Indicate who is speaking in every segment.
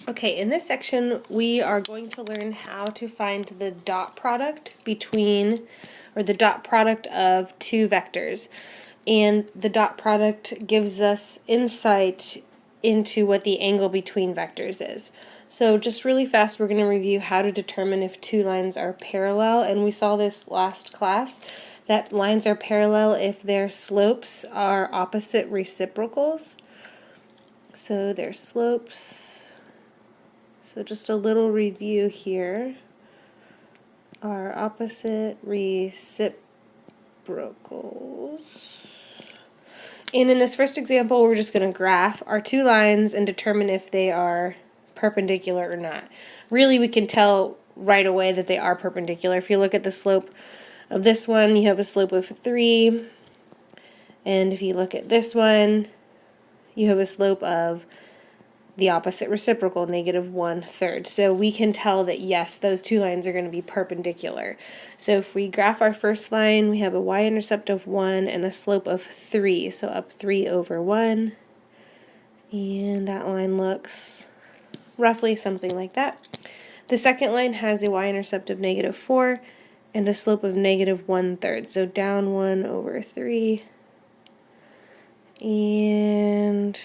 Speaker 1: Okay, in this section, we are going to learn how to find the dot product between, or the dot product of two vectors. And the dot product gives us insight into what the angle between vectors is. So just really fast, we're going to review how to determine if two lines are parallel. And we saw this last class, that lines are parallel if their slopes are opposite reciprocals. So their slopes. So just a little review here. Are opposite reciprocals. And in this first example, we're just going to graph our two lines and determine if they are perpendicular or not. Really, we can tell right away that they are perpendicular. If you look at the slope of this one, you have a slope of 3. And if you look at this one, you have a slope of the opposite reciprocal, -1/3. So we can tell that yes, those two lines are going to be perpendicular. So if we graph our first line, we have a y-intercept of 1 and a slope of 3. So up 3/1. And that line looks roughly something like that. The second line has a y-intercept of -4 and a slope of -1/3. So down 1/3. And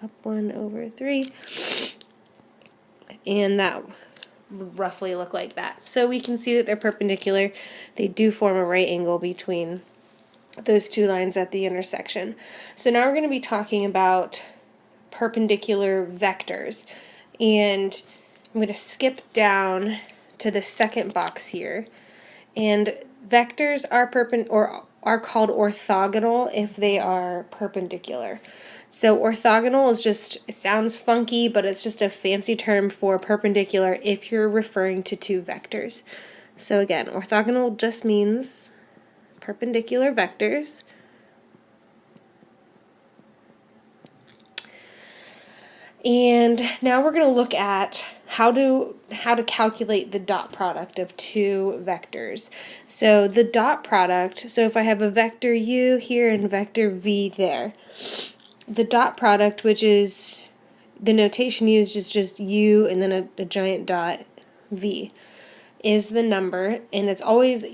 Speaker 1: up 1/3, and that would roughly look like that. So we can see that they're perpendicular. They do form a right angle between those two lines at the intersection. So now we're going to be talking about perpendicular vectors, and I'm going to skip down to the second box here. And vectors are called orthogonal if they are perpendicular. So orthogonal is just, it sounds funky, but it's just a fancy term for perpendicular if you're referring to two vectors. So again, orthogonal just means perpendicular vectors. And now we're going to look at how to calculate the dot product of two vectors. So the dot product, so if I have a vector u here and vector v there, the dot product, which is the notation used is just u and then a giant dot v, is the number, and it always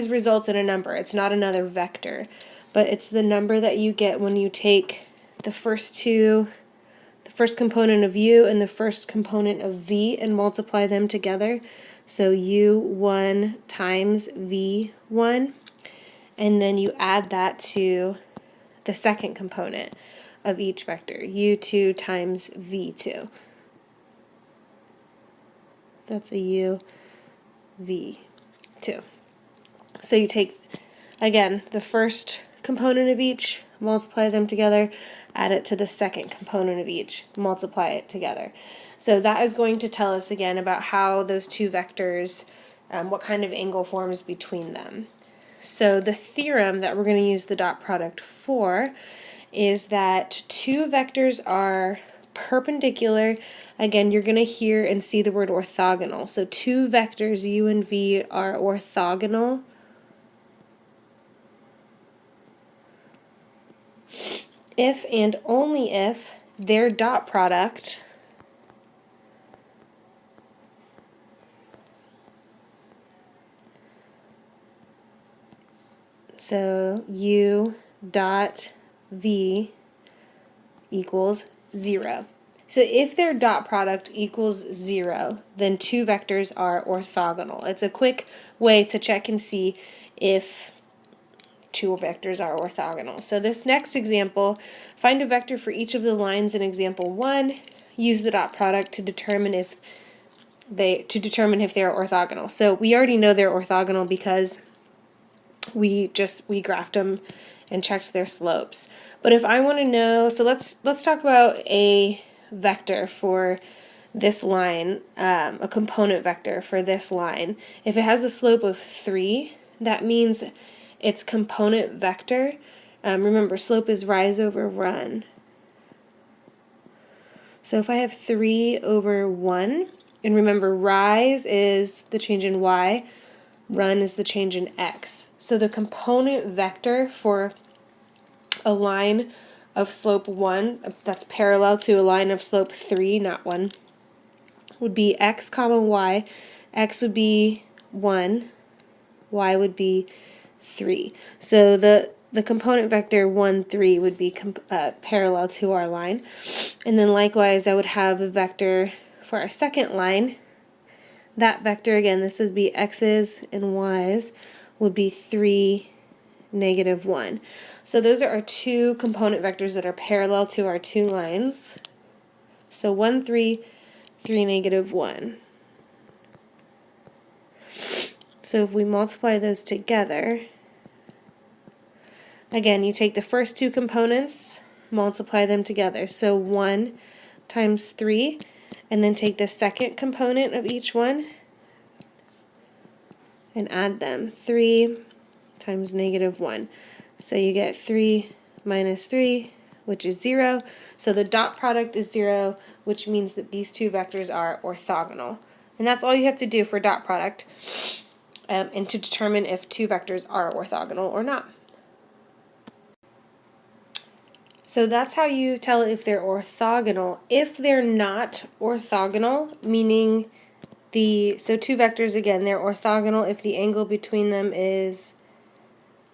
Speaker 1: results in a number. It's not another vector, but it's the number that you get when you take the first component of u and the first component of v and multiply them together. So u1 times v1, and then you add that to the second component of each vector, u2 times v2. That's a u, v2. So you take, again, the first component of each, multiply them together, add it to the second component of each, multiply it together. So that is going to tell us again about how those two vectors, what kind of angle forms between them. So the theorem that we're going to use the dot product for is that two vectors are perpendicular. Again, you're going to hear and see the word orthogonal. So two vectors, u and v, are orthogonal if and only if their dot product so u dot v equals 0. So if their dot product equals 0, then two vectors are orthogonal. It's a quick way to check and see if two vectors are orthogonal. So this next example, find a vector for each of the lines in example 1, use the dot product to determine if they are orthogonal. So we already know they're orthogonal because we graphed them and checked their slopes. But if I want to know, so let's talk about a vector for this line, a component vector for this line. If it has a slope of 3, that means its component vector, remember slope is rise over run. So if I have 3/1, and remember rise is the change in y, run is the change in x. So the component vector for a line of slope 1 that's parallel to a line of slope 3, not 1, would be x comma y. X would be 1, y would be 3. So the component vector 1, 3 would be parallel to our line. And then likewise, I would have a vector for our second line. That vector, again, this would be x's and y's, would be 3, negative 1. So those are our two component vectors that are parallel to our two lines. So 1, 3, 3, negative 1. So if we multiply those together, again, you take the first two components, multiply them together. So 1 times 3, and then take the second component of each one and add them. 3 times negative 1. So you get 3 minus 3, which is 0. So the dot product is 0, which means that these two vectors are orthogonal. And that's all you have to do for dot product, and to determine if two vectors are orthogonal or not. So that's how you tell if they're orthogonal. If they're not orthogonal, meaning so two vectors, again, they're orthogonal if the angle between them is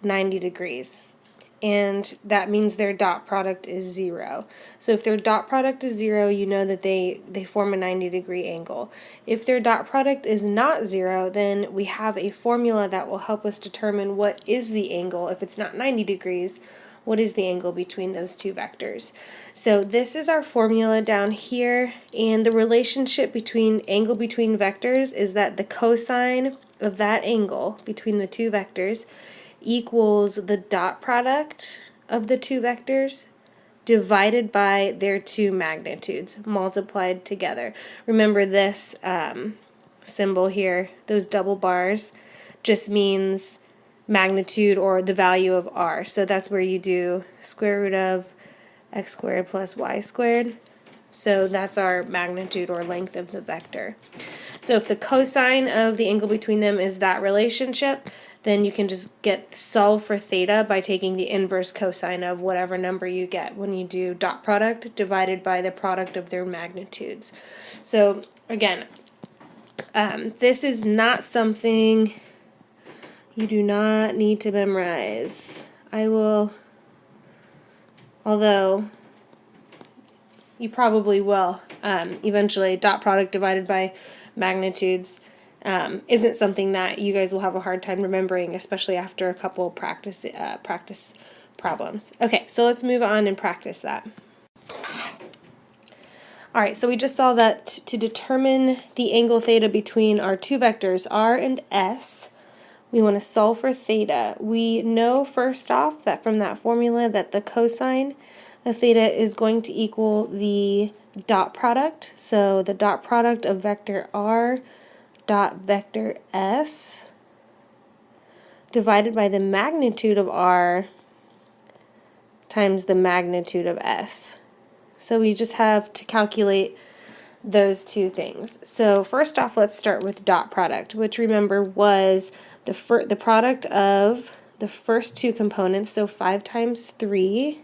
Speaker 1: 90 degrees. And that means their dot product is 0. So if their dot product is 0, you know that they form a 90-degree angle. If their dot product is not 0, then we have a formula that will help us determine what is the angle. If it's not 90 degrees, what is the angle between those two vectors? So this is our formula down here, and the relationship between angle between vectors is that the cosine of that angle between the two vectors equals the dot product of the two vectors divided by their two magnitudes multiplied together. Remember this symbol here, those double bars, just means magnitude or the value of r. So that's where you do square root of x squared plus y squared. So that's our magnitude or length of the vector. So if the cosine of the angle between them is that relationship, then you can just solve for theta by taking the inverse cosine of whatever number you get when you do dot product divided by the product of their magnitudes. So again, this is not something you do not need to memorize. I will, although you probably will eventually. Dot product divided by magnitudes isn't something that you guys will have a hard time remembering, especially after a couple practice problems. Okay, so let's move on and practice that. Alright, so we just saw that to determine the angle theta between our two vectors, r and s, we want to solve for theta. We know first off that from that formula that the cosine of theta is going to equal the dot product. So the dot product of vector r dot vector s divided by the magnitude of r times the magnitude of s. So we just have to calculate those two things. So first off, let's start with dot product, which remember was the product of the first two components, so 5 times 3,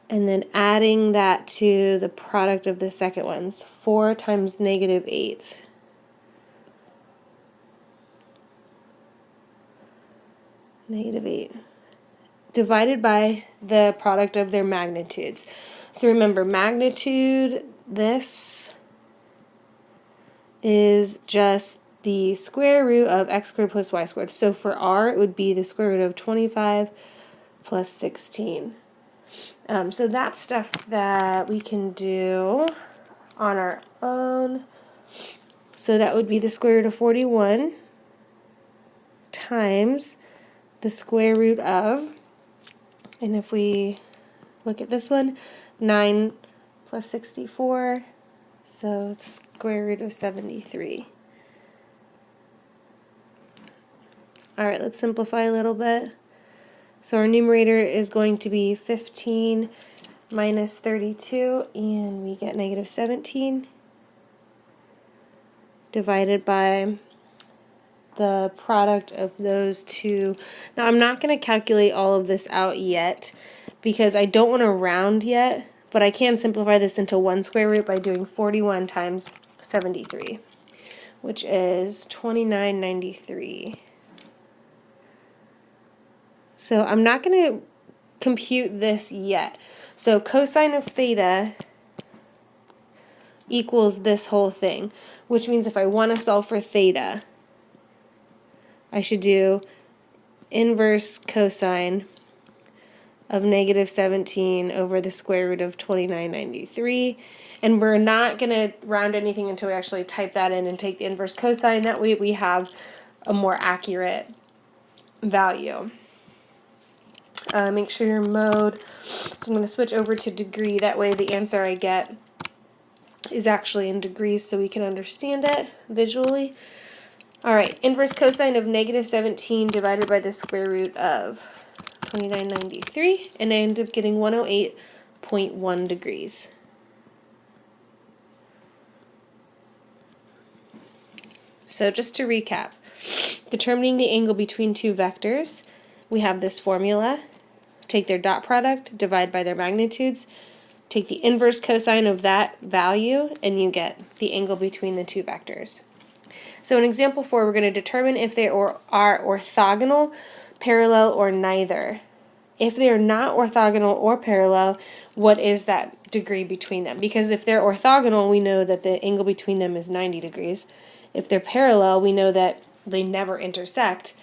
Speaker 1: and then adding that to the product of the second ones, 4 times negative 8. Negative 8 divided by the product of their magnitudes. So remember, magnitude, this is just the square root of x squared plus y squared. So for r, it would be the square root of 25 plus 16. So that's stuff that we can do on our own. So that would be the square root of 41 times the square root of, and if we look at this one, 9 plus 64, so it's square root of 73. Alright, let's simplify a little bit. So our numerator is going to be 15 minus 32, and we get negative 17 divided by the product of those two. Now I'm not going to calculate all of this out yet because I don't want to round yet, but I can simplify this into one square root by doing 41 times 73, which is 2993. So I'm not going to compute this yet. So cosine of theta equals this whole thing, which means if I want to solve for theta, I should do inverse cosine of negative 17 over the square root of 2993. And we're not going to round anything until we actually type that in and take the inverse cosine. That way we have a more accurate value. Make sure your mode. So I'm going to switch over to degree. That way the answer I get is actually in degrees so we can understand it visually. All right, inverse cosine of negative 17 divided by the square root of 2993, and I end up getting 108.1 degrees. So just to recap, determining the angle between two vectors, we have this formula. Take their dot product, divide by their magnitudes, take the inverse cosine of that value, and you get the angle between the two vectors. So in example 4, we're going to determine if they are orthogonal, parallel, or neither. If they are not orthogonal or parallel, what is that degree between them? Because if they're orthogonal, we know that the angle between them is 90 degrees. If they're parallel, we know that they never intersect.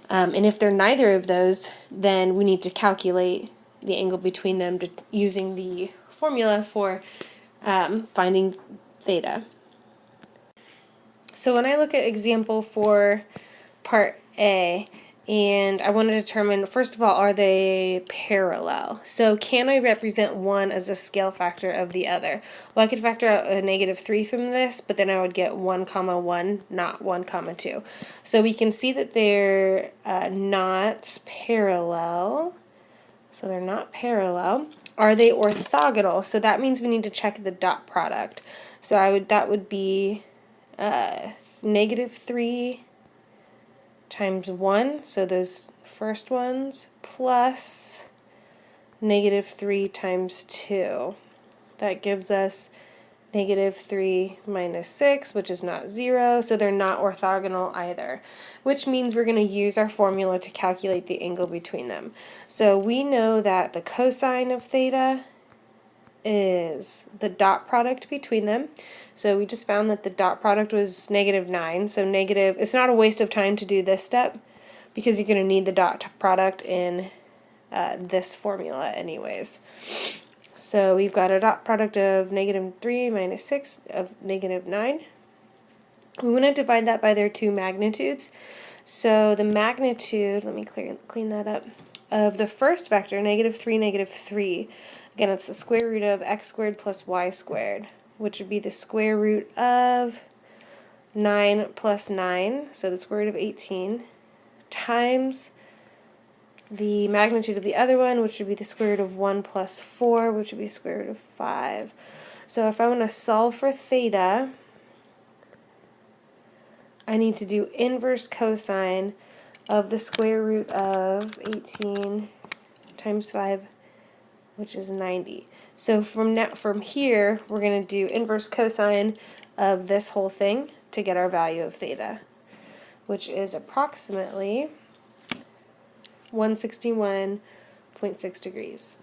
Speaker 1: And if they're neither of those, then we need to calculate the angle between them using the formula for finding theta. So when I look at example for part A, and I want to determine, first of all, are they parallel? So can I represent one as a scale factor of the other? Well, I could factor out a -3 from this, but then I would get 1, 1, not 1, 2. So we can see that they're not parallel. So they're not parallel. Are they orthogonal? So that means we need to check the dot product. So that would be -3 times 1, so those first ones, plus -3 times 2. That gives us -3 minus 6, which is not 0, so they're not orthogonal either, which means we're going to use our formula to calculate the angle between them. So we know that the cosine of theta is the dot product between them. So we just found that the dot product was -9, so it's not a waste of time to do this step because you're going to need the dot product in this formula anyways. So we've got a dot product of -3 minus 6 of -9. We want to divide that by their two magnitudes. So the magnitude, let me clean that up, of the first vector, -3, -3, again, it's the square root of x squared plus y squared, which would be the square root of 9 plus 9, so the square root of 18, times the magnitude of the other one, which would be the square root of 1 plus 4, which would be square root of 5. So if I want to solve for theta, I need to do inverse cosine of the square root of 18 times 5, which is 90. So from here, we're going to do inverse cosine of this whole thing to get our value of theta, which is approximately 161.6 degrees.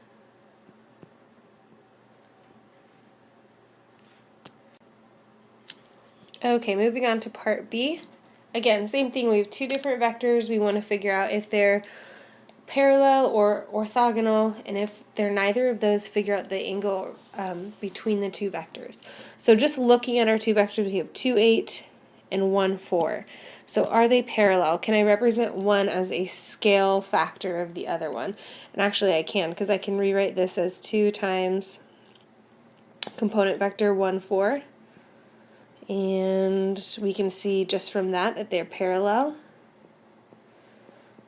Speaker 1: Okay, moving on to part B. Again, same thing, we have two different vectors. We want to figure out if they're parallel or orthogonal, and if they're neither of those, figure out the angle between the two vectors. So just looking at our two vectors, we have 2, 8 and 1, 4. So are they parallel? Can I represent one as a scale factor of the other one? And actually I can, because I can rewrite this as 2 times component vector 1, 4. And we can see just from that they're parallel,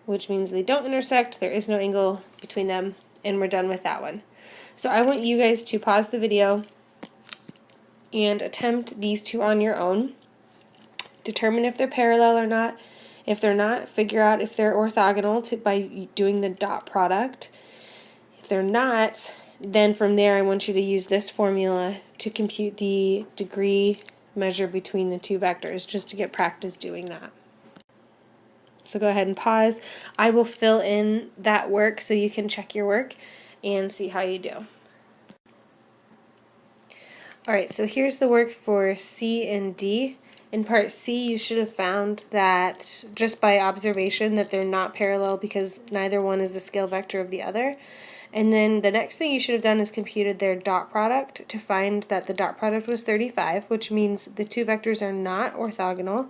Speaker 1: which means they don't intersect, there is no angle between them, and we're done with that one. So I want you guys to pause the video and attempt these two on your own. Determine if they're parallel or not. If they're not, figure out if they're orthogonal by doing the dot product. If they're not, then from there I want you to use this formula to compute the degree measure between the two vectors just to get practice doing that. So go ahead and pause. I will fill in that work so you can check your work and see how you do. Alright, so here's the work for C and D. In part C, you should have found that just by observation that they're not parallel because neither one is a scale vector of the other. And then the next thing you should have done is computed their dot product to find that the dot product was 35, which means the two vectors are not orthogonal.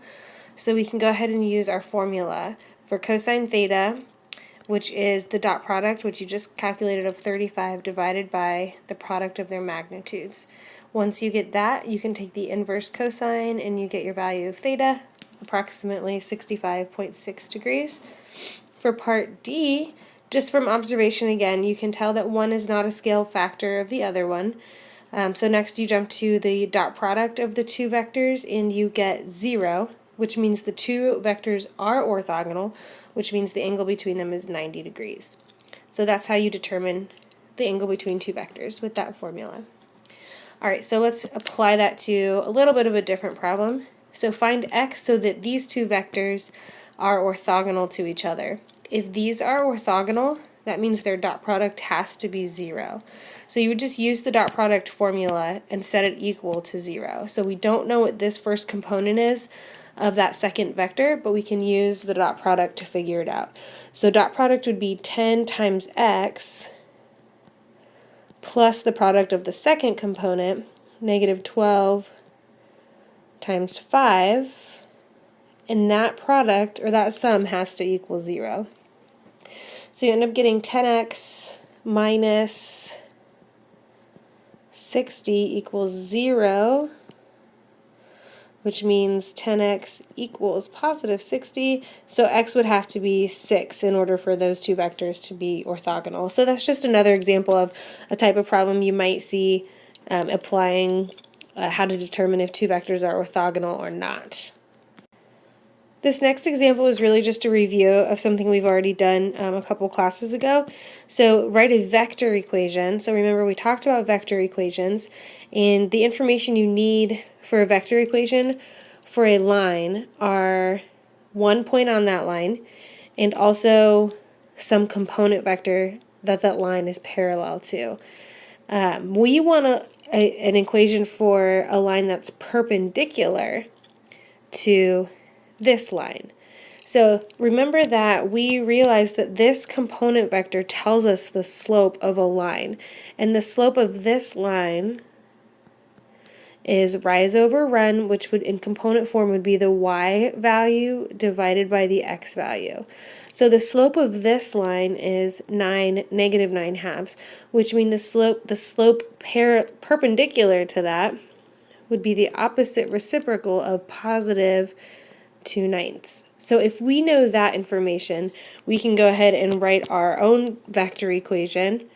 Speaker 1: So we can go ahead and use our formula for cosine theta, which is the dot product, which you just calculated, of 35 divided by the product of their magnitudes. Once you get that, you can take the inverse cosine and you get your value of theta, approximately 65.6 degrees. For part D, just from observation again, you can tell that one is not a scale factor of the other one. So next you jump to the dot product of the two vectors and you get 0, which means the two vectors are orthogonal, which means the angle between them is 90 degrees. So that's how you determine the angle between two vectors with that formula. Alright, so let's apply that to a little bit of a different problem. So find x so that these two vectors are orthogonal to each other. If these are orthogonal, that means their dot product has to be 0. So you would just use the dot product formula and set it equal to 0. So we don't know what this first component is of that second vector, but we can use the dot product to figure it out. So dot product would be 10 times x plus the product of the second component, negative 12 times 5, and that product, or that sum, has to equal 0. So you end up getting 10x minus 60 equals 0, which means 10x equals positive 60, so x would have to be 6 in order for those two vectors to be orthogonal. So that's just another example of a type of problem you might see applying how to determine if two vectors are orthogonal or not. This next example is really just a review of something we've already done a couple classes ago. So write a vector equation. So remember, we talked about vector equations, and the information you need for a vector equation for a line are one point on that line and also some component vector that that line is parallel to. We want an equation for a line that's perpendicular to this line. So remember that we realized that this component vector tells us the slope of a line, and the slope of this line is rise over run, which would in component form would be the y value divided by the x value. So the slope of this line is negative 9 halves, which means the slope perpendicular to that would be the opposite reciprocal of positive 2/9. So if we know that information, we can go ahead and write our own vector equation,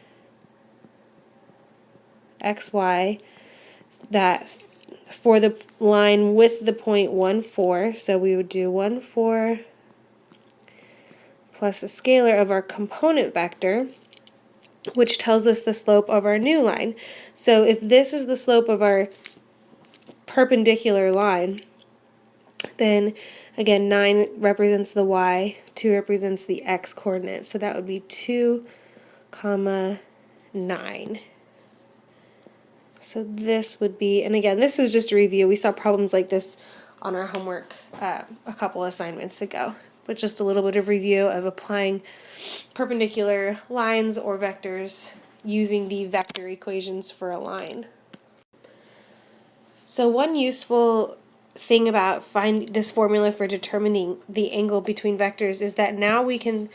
Speaker 1: xy, that for the line with the point 1, 4, so we would do 1, 4 plus the scalar of our component vector, which tells us the slope of our new line. So if this is the slope of our perpendicular line, then again 9 represents the y, 2 represents the x coordinate, so that would be 2, 9. So this would be, and again, this is just a review. We saw problems like this on our homework a couple assignments ago, but just a little bit of review of applying perpendicular lines or vectors using the vector equations for a line. So one useful thing about finding this formula for determining the angle between vectors is that now we can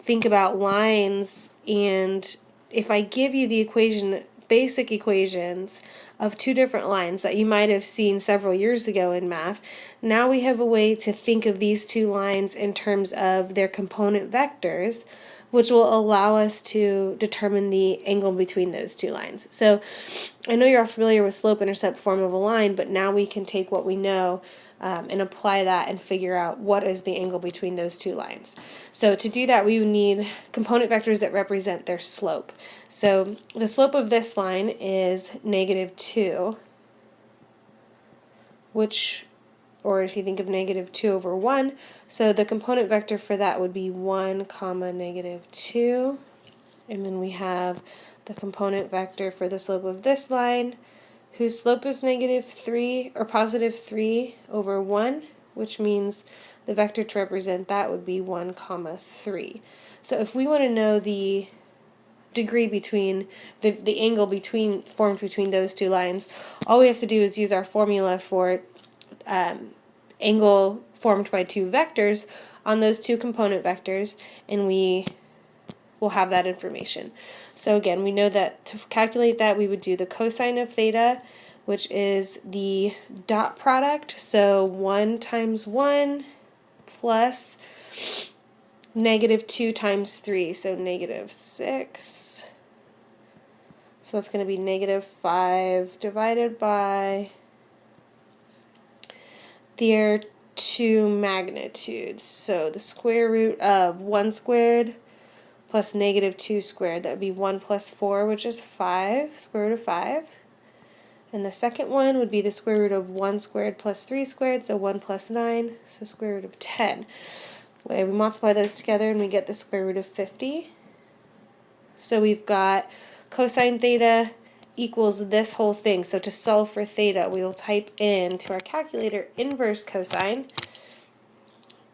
Speaker 1: think about lines, and if I give you the basic equations of two different lines that you might have seen several years ago in math, now we have a way to think of these two lines in terms of their component vectors, which will allow us to determine the angle between those two lines. So I know you're all familiar with slope-intercept form of a line, but now we can take what we know and apply that and figure out what is the angle between those two lines. So to do that, we would need component vectors that represent their slope. So the slope of this line is -2, or if you think of negative 2 over 1, so the component vector for that would be 1 comma negative 2. And then we have the component vector for the slope of this line, whose slope is negative 3 or positive 3 over 1, which means the vector to represent that would be 1 comma 3. So if we want to know the degree between the angle formed between those two lines, all we have to do is use our formula for angle formed by two vectors on those two component vectors, and we will have that information. So again, we know that to calculate that, we would do the cosine of theta, which is the dot product, so 1 times 1 plus negative 2 times 3, so negative 6. So that's going to be negative 5 divided by their two magnitudes. So the square root of 1 squared plus negative 2 squared, that would be 1 plus 4, which is 5, square root of 5. And the second one would be the square root of 1 squared plus 3 squared, so 1 plus 9, so square root of 10. We multiply those together and we get the square root of 50. So we've got cosine theta equals this whole thing. So to solve for theta, we will type into our calculator inverse cosine.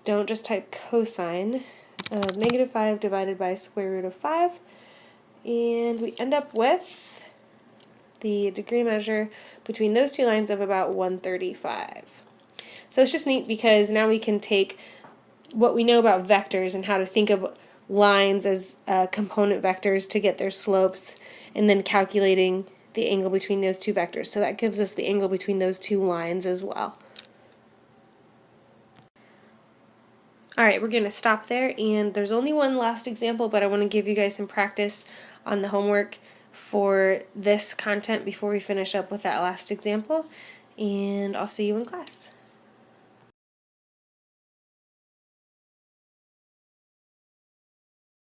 Speaker 1: Don't just type cosine of negative 5 divided by square root of 5. And we end up with the degree measure between those two lines of about 135. So it's just neat because now we can take what we know about vectors and how to think of lines as component vectors to get their slopes, and then calculating the angle between those two vectors. So that gives us the angle between those two lines as well. Alright, we're going to stop there, and there's only one last example, but I want to give you guys some practice on the homework for this content before we finish up with that last example, and I'll see you in class.